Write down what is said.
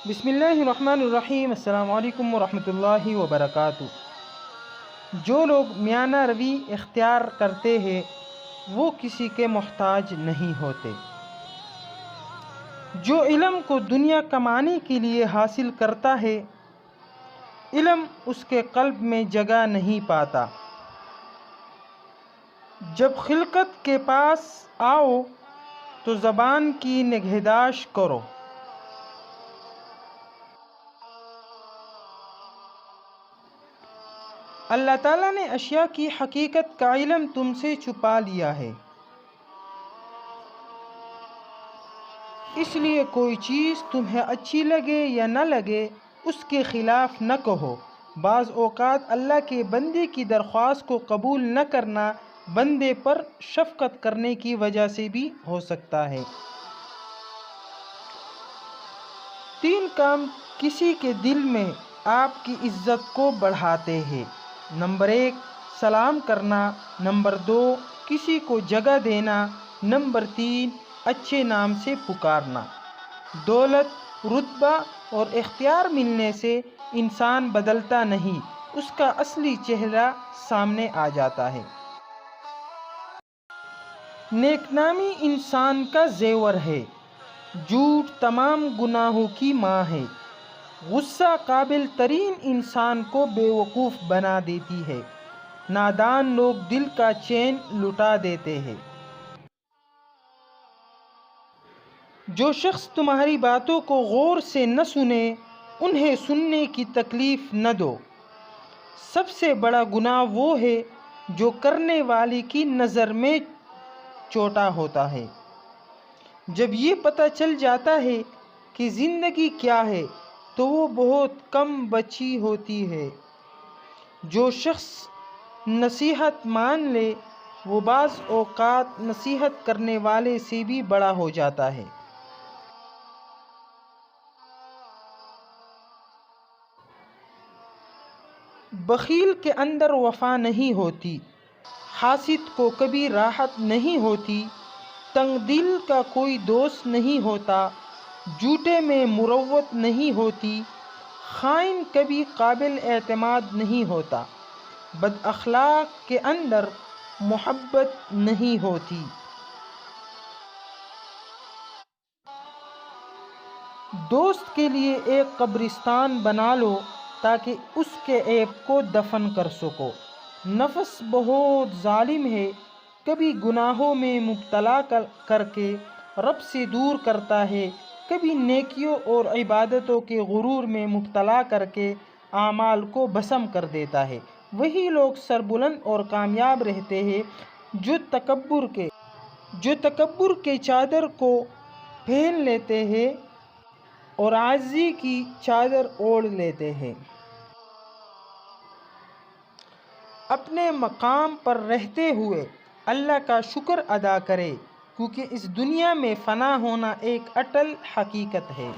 بسم اللہ الرحمن الرحیم۔ السلام علیکم ورحمۃ اللہ وبرکاتہ۔ جو لوگ میانہ روی اختیار کرتے ہیں وہ کسی کے محتاج نہیں ہوتے۔ جو علم کو دنیا کمانے کے لیے حاصل کرتا ہے، علم اس کے قلب میں جگہ نہیں پاتا۔ جب خلقت کے پاس آؤ تو زبان کی نگہداشت کرو۔ اللہ تعالیٰ نے اشیاء کی حقیقت کا علم تم سے چھپا لیا ہے، اس لیے کوئی چیز تمہیں اچھی لگے یا نہ لگے اس کے خلاف نہ کہو۔ بعض اوقات اللہ کے بندے کی درخواست کو قبول نہ کرنا بندے پر شفقت کرنے کی وجہ سے بھی ہو سکتا ہے۔ 3 کام کسی کے دل میں آپ کی عزت کو بڑھاتے ہیں۔ نمبر 1 سلام کرنا، نمبر 2 کسی کو جگہ دینا، نمبر 3 اچھے نام سے پکارنا۔ دولت، رتبہ اور اختیار ملنے سے انسان بدلتا نہیں، اس کا اصلی چہرہ سامنے آ جاتا ہے۔ نیک نامی انسان کا زیور ہے، جھوٹ تمام گناہوں کی ماں ہے۔ غصہ قابل ترین انسان کو بے وقوف بنا دیتی ہے۔ نادان لوگ دل کا چین لٹا دیتے ہیں۔ جو شخص تمہاری باتوں کو غور سے نہ سنے، انہیں سننے کی تکلیف نہ دو۔ سب سے بڑا گناہ وہ ہے جو کرنے والے کی نظر میں چھوٹا ہوتا ہے۔ جب یہ پتہ چل جاتا ہے کہ زندگی کیا ہے تو وہ بہت کم بچی ہوتی ہے۔ جو شخص نصیحت مان لے وہ بعض اوقات نصیحت کرنے والے سے بھی بڑا ہو جاتا ہے۔ بخیل کے اندر وفا نہیں ہوتی، حاسد کو کبھی راحت نہیں ہوتی، تنگ دل کا کوئی دوست نہیں ہوتا، جھوٹے میں مروت نہیں ہوتی، خائن کبھی قابل اعتماد نہیں ہوتا، بد اخلاق کے اندر محبت نہیں ہوتی۔ دوست کے لیے ایک قبرستان بنا لو تاکہ اس کے عیب کو دفن کر سکو۔ نفس بہت ظالم ہے، کبھی گناہوں میں مبتلا کر کے رب سے دور کرتا ہے، کبھی نیکیوں اور عبادتوں کے غرور میں مبتلا کر کے اعمال کو بھسم کر دیتا ہے۔ وہی لوگ سربلند اور کامیاب رہتے ہیں جو تکبر کے چادر کو پہن لیتے ہیں اور عاجزی کی چادر اوڑھ لیتے ہیں۔ اپنے مقام پر رہتے ہوئے اللہ کا شکر ادا کرے، کیونکہ اس دنیا میں فنا ہونا ایک اٹل حقیقت ہے۔